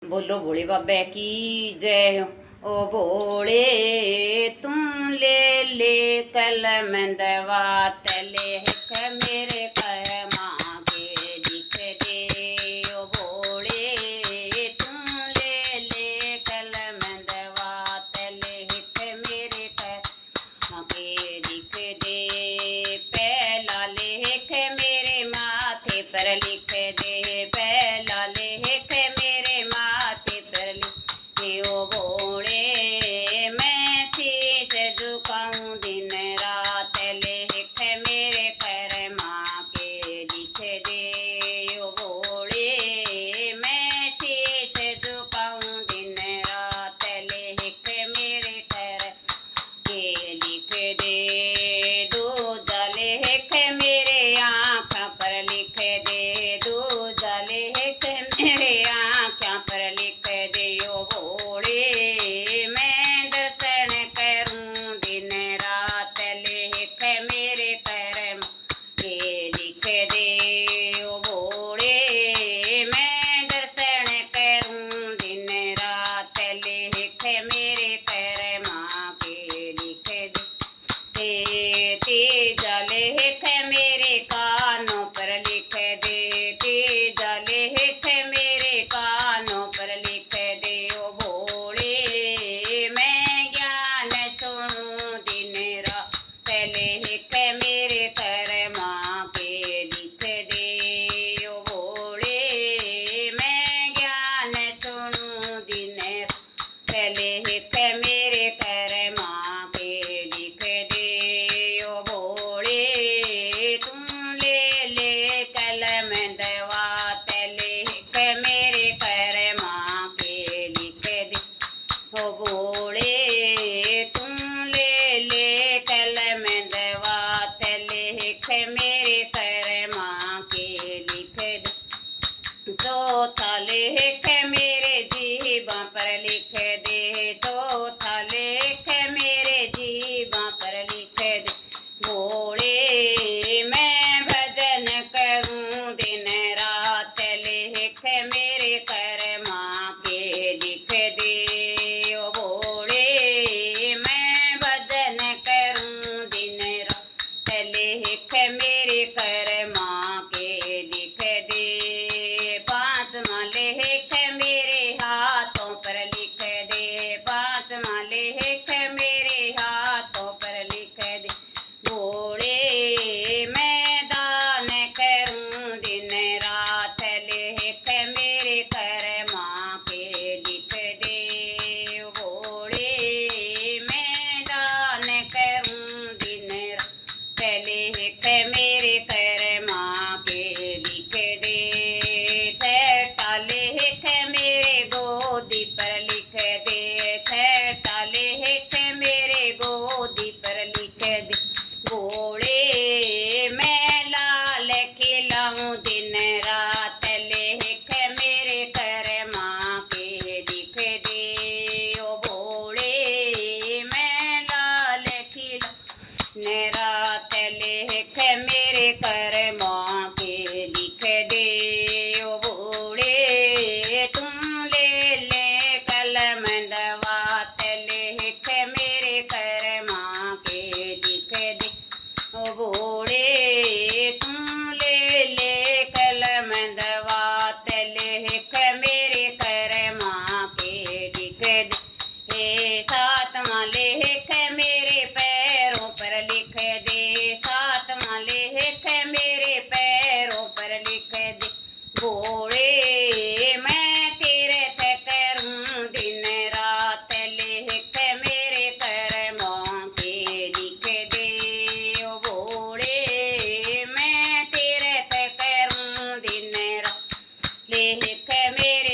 बोलो भोले बाबे की जय हो। ओ भोले तुम ले ले कल मंदवा तले हिक मेरे कर्मा के लिख दे। ओ भोले तुम ले ले कल मंदवा तले हिक मेरे कर्मा के लिख दे। पहला लेख मेरे माथे पर लिख दे। पहला लेख मेरे माथे पर लिख दे। ओ भोले मैं शीश झुकाऊं दिन रात लेख मेरे कर्मा के लिख दे। ओ भोले मैं शीश झुकाऊं दिन रात लेख मेरे कर्मा के लिख दे। दूजा लेख मेरे आँखों पर लिख दे। दूजा लेख मेरे आँखों पर लिख दे। ओ भोले मैं दर्शन करूं दिन रात लेख मेरे कर्म के लिख दे। ओ भोले मैं दर्शन करूं दिन रात लेख मेरे कर्मा के लिख दे। तीजा लेख मेरे कानों पर लिख दे। तीजा लेख मेरे कानों पर लिख दे। ओ भोले मैं ज्ञान सुनूं दिन रात लेख मेरे कर्मा के लिख दे। ओ भोले मैं ज्ञान सुनूं दिन रात लेख मेरे कर्मा के लिख दे। ओ भोले तुम ले ले कल मंदवा लेख मेरे कर्मा के लिख दे। ओ भोले तुम ले ले कल मंदवा लेख मेरे कर्मा के लिख दे। चौथा लेख मेरे जीवा पर लिख दे। चौथा लेख मेरे जीवा पर लिख दे। भोले मैं भजन करूं दिन रात लेख मेरे कर्मा के लिख दे। ओ भोले मैं भजन करूं दिन रात लेख मेरे कर्मा के लिख दे। पांचवा लेख मेरे हाथों पर लिख दे। पांचवा लेख मेरे हाथों पर लिख दे। भोले मैं दान करूं दिन रात लेख मेरे कर्मा के लिख दे। भोले मैं दान करूं दिन रात लेख मेरे कर्मा के लिख दे। छठा लेख मेरे गोदी पर लिख दे। छठा लेख मेरे गोदी पर लिख दे। भोले मैं लाल खिलाऊं दिन रात लेख मेरे कर्मा के लिख दे। ओ भोले मैं लाल खिलाऊं दिन रात लेख मेरे कर्मा के लिख दे। ओ भोले तुम ले ले कल मंदवा लेख मेरे कर्मा के लिख दे। ओ भोले तुम ले ले कल मंदवा लेख मेरे कर्मा के लिख दे। हे सातवां लेख मेरे पैरों पर लिख दे। सातवां लेख मेरे पैरों पर लिख दे। भोले मैं तीर्थ करूं दिन रात लेख मेरे कर्मा के लिख दे। ओ भोले मैं तीर्थ करूं दिन रात लेख मेरे